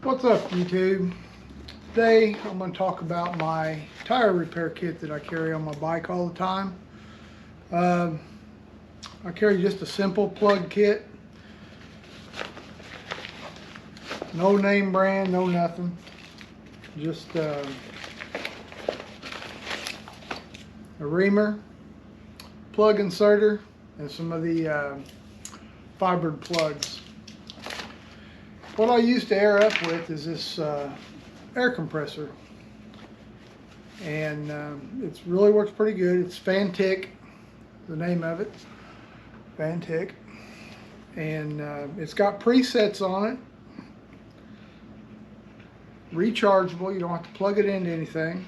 What's up, YouTube? Today I'm going to talk about my tire repair kit that I carry on my bike all the time. I carry just a simple plug kit. No name brand, no nothing. Just a reamer, plug inserter, and some of the fibered plugs. What I use to air up with is this air compressor, and it really works pretty good. It's Fanttik, the name of it, Fanttik, and it's got presets on it. Rechargeable, you don't have to plug it into anything.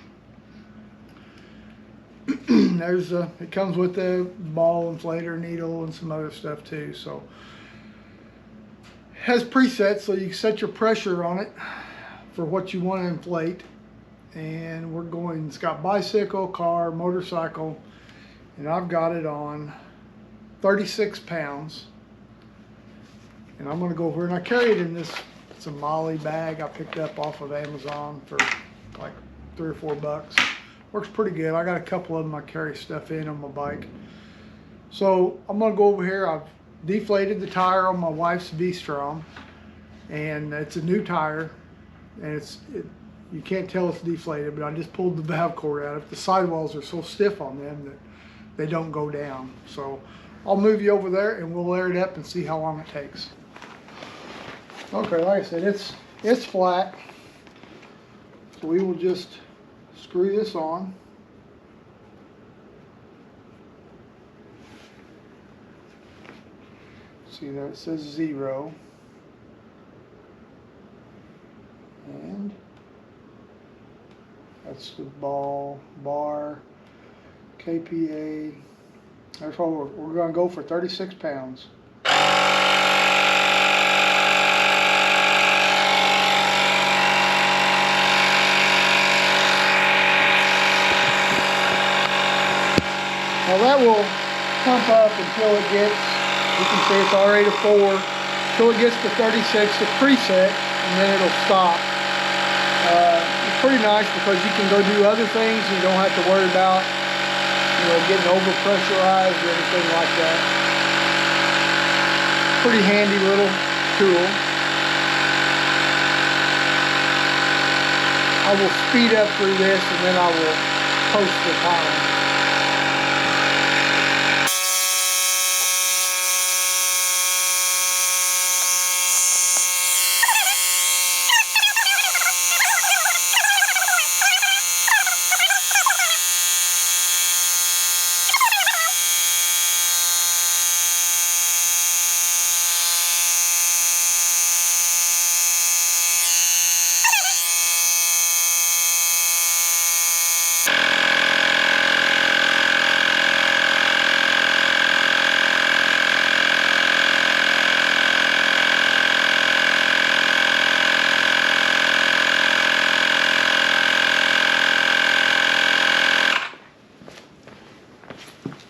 It comes with a ball inflator, needle, and some other stuff too. So it has presets, so you can set your pressure on it for what you want to inflate. And it's got bicycle, car, motorcycle, and I've got it on 36 pounds. And I'm going to go over and I carry it in this. It's a Molly bag I picked up off of Amazon for like $3 or $4. Works pretty good. I got a couple of them I carry stuff in on my bike. So I'm going to go over here. I've deflated the tire on my wife's V-Strom, and it's a new tire, and you can't tell it's deflated, but I just pulled the valve cord out of it. The sidewalls are so stiff on them that they don't go down. So I'll move you over there and we'll air it up and see how long it takes. Okay, like I said, it's flat, so we will just screw this on. See there, it says 0, and that's the bar, KPA. That's what we're going to go for 36 pounds. Now that will pump up until it gets, you can see it's already to 4, until it gets to 36, the preset, and then it'll stop. It's pretty nice because you can go do other things and you don't have to worry about, getting overpressurized or anything like that. Pretty handy little tool. I will speed up through this and then I will post the time.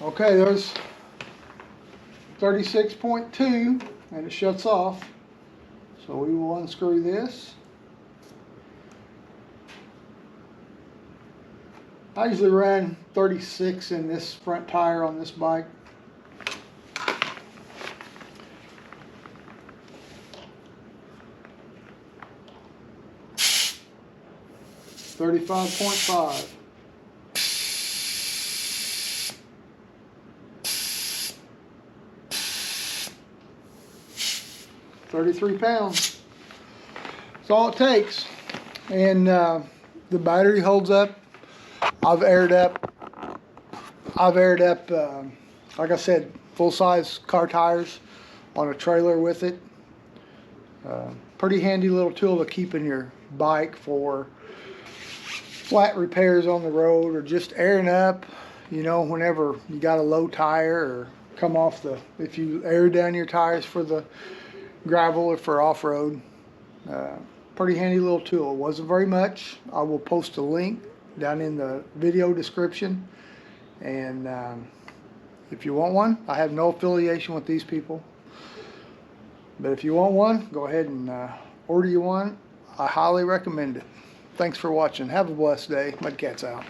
Okay, there's 36.2 and it shuts off. So we will unscrew this. I usually run 36 in this front tire on this bike. $35.5. 33 pounds. That's all it takes. And the battery holds up. I've aired up, like I said, full-size car tires on a trailer with it. Pretty handy little tool to keep in your bike for flat repairs on the road, or just airing up, whenever you got a low tire, or come off if you air down your tires for the gravel or for off-road. Pretty handy little tool. It wasn't very much. I will post a link down in the video description, and if you want one, I have no affiliation with these people, but if you want one, go ahead and order you one. I highly recommend it. Thanks for watching. Have a blessed day. Mudcat's out.